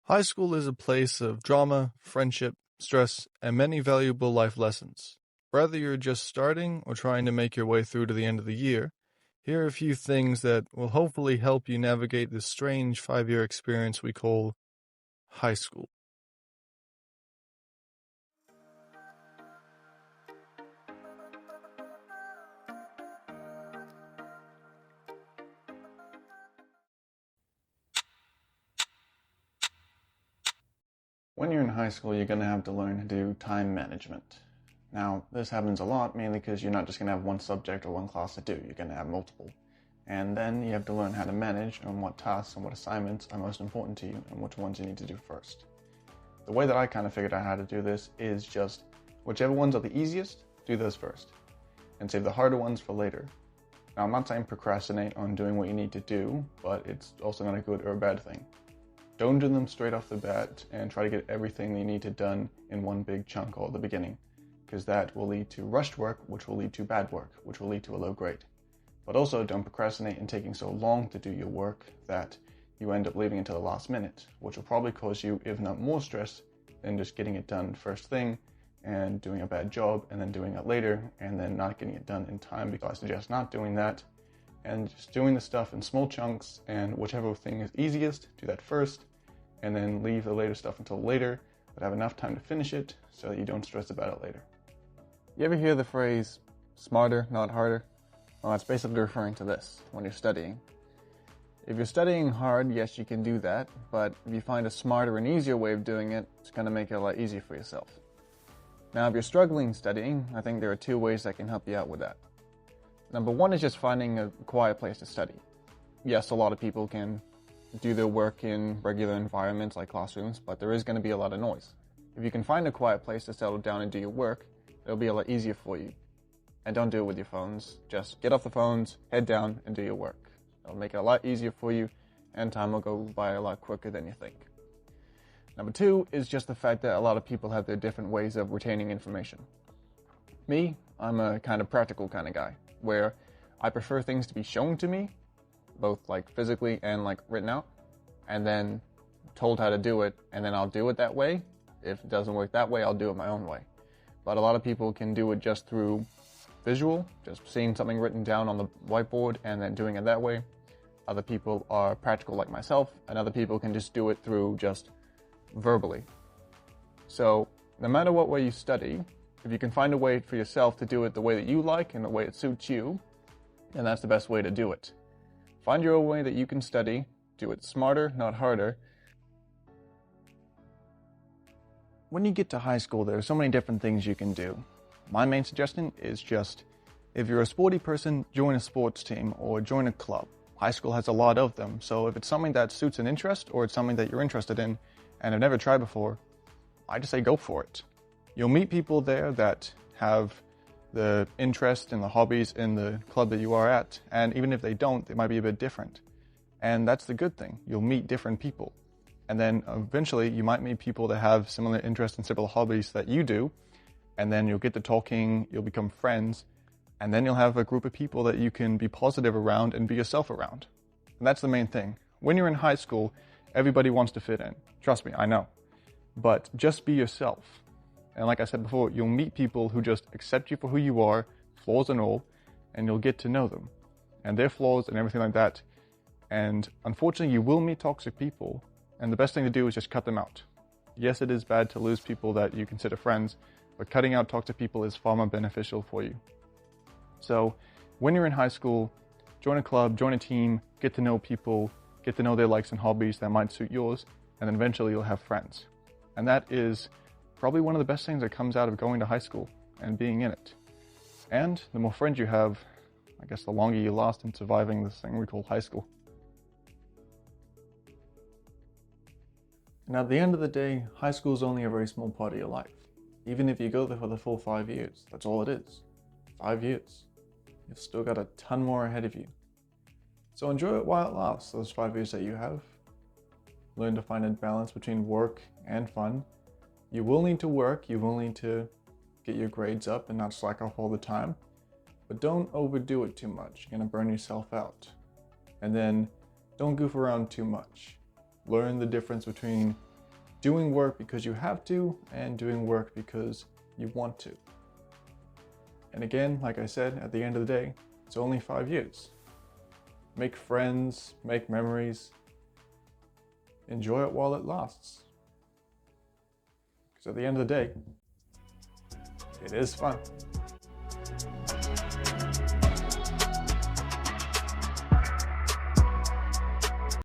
High school is a place of drama, friendship, stress, and many valuable life lessons. Whether you're just starting or trying to make your way through to the end of the year, here are a few things that will hopefully help you navigate this strange 5-year experience we call high school. When you're in high school, you're going to have to learn to do time management. Now, this happens a lot mainly because you're not just going to have one subject or one class to do, you're going to have multiple. And then you have to learn how to manage and what tasks and what assignments are most important to you and which ones you need to do first. The way that I kind of figured out how to do this is just whichever ones are the easiest, do those first, and save the harder ones for later. Now, I'm not saying procrastinate on doing what you need to do, but it's also not a good or a bad thing. Don't do them straight off the bat and try to get everything that you need to done in one big chunk all at the beginning, because that will lead to rushed work, which will lead to bad work, which will lead to a low grade. But also don't procrastinate in taking so long to do your work that you end up leaving until the last minute, which will probably cause you, if not more stress, than just getting it done first thing and doing a bad job and then doing it later and then not getting it done in time. Because I suggest not doing that and just doing the stuff in small chunks, and whichever thing is easiest, do that first, and then leave the later stuff until later, but have enough time to finish it so that you don't stress about it later. You ever hear the phrase, smarter, not harder? Well, that's basically referring to this when you're studying. If you're studying hard, yes, you can do that, but if you find a smarter and easier way of doing it, it's going to make it a lot easier for yourself. Now, if you're struggling studying, I think there are two ways that can help you out with that. Number one is just finding a quiet place to study. Yes, a lot of people can do their work in regular environments like classrooms, but there is going to be a lot of noise. If you can find a quiet place to settle down and do your work, it'll be a lot easier for you. And don't do it with your phones. Just get off the phones, head down, and do your work. It'll make it a lot easier for you, and time will go by a lot quicker than you think. Number two is just the fact that a lot of people have their different ways of retaining information. Me, I'm a kind of practical kind of guy, where I prefer things to be shown to me, both like physically and like written out, and then told how to do it, and then I'll do it that way. If it doesn't work that way, I'll do it my own way. But a lot of people can do it just through visual, just seeing something written down on the whiteboard and then doing it that way. Other people are practical like myself, and other people can just do it through just verbally. So no matter what way you study, if you can find a way for yourself to do it the way that you like and the way it suits you, then that's the best way to do it. Find your own way that you can study, do it smarter, not harder. When you get to high school, there are so many different things you can do. My main suggestion is just, if you're a sporty person, join a sports team or join a club. High school has a lot of them, so if it's something that suits an interest or it's something that you're interested in and have never tried before, I just say go for it. You'll meet people there that have the interest and the hobbies in the club that you are at, and even if they don't, they might be a bit different. And that's the good thing. You'll meet different people. And then eventually you might meet people that have similar interests and similar hobbies that you do, and then you'll get to talking, you'll become friends, and then you'll have a group of people that you can be positive around and be yourself around. And that's the main thing. When you're in high school, everybody wants to fit in. Trust me, I know. But just be yourself. And like I said before, you'll meet people who just accept you for who you are, flaws and all, and you'll get to know them and their flaws and everything like that. And unfortunately, you will meet toxic people, and the best thing to do is just cut them out. Yes, it is bad to lose people that you consider friends, but cutting out toxic people is far more beneficial for you. So when you're in high school, join a club, join a team, get to know people, get to know their likes and hobbies that might suit yours, and then eventually you'll have friends. And that is probably one of the best things that comes out of going to high school and being in it. And the more friends you have, I guess the longer you last in surviving this thing we call high school. And at the end of the day, high school is only a very small part of your life. Even if you go there for the full 5 years, that's all it is. 5 years. You've still got a ton more ahead of you. So enjoy it while it lasts, those 5 years that you have. Learn to find a balance between work and fun. You will need to work, you will need to get your grades up and not slack off all the time, but don't overdo it too much. You're gonna burn yourself out. And then don't goof around too much. Learn the difference between doing work because you have to and doing work because you want to. And again, like I said, at the end of the day, it's only 5 years. Make friends, make memories, enjoy it while it lasts. Because at the end of the day, it is fun.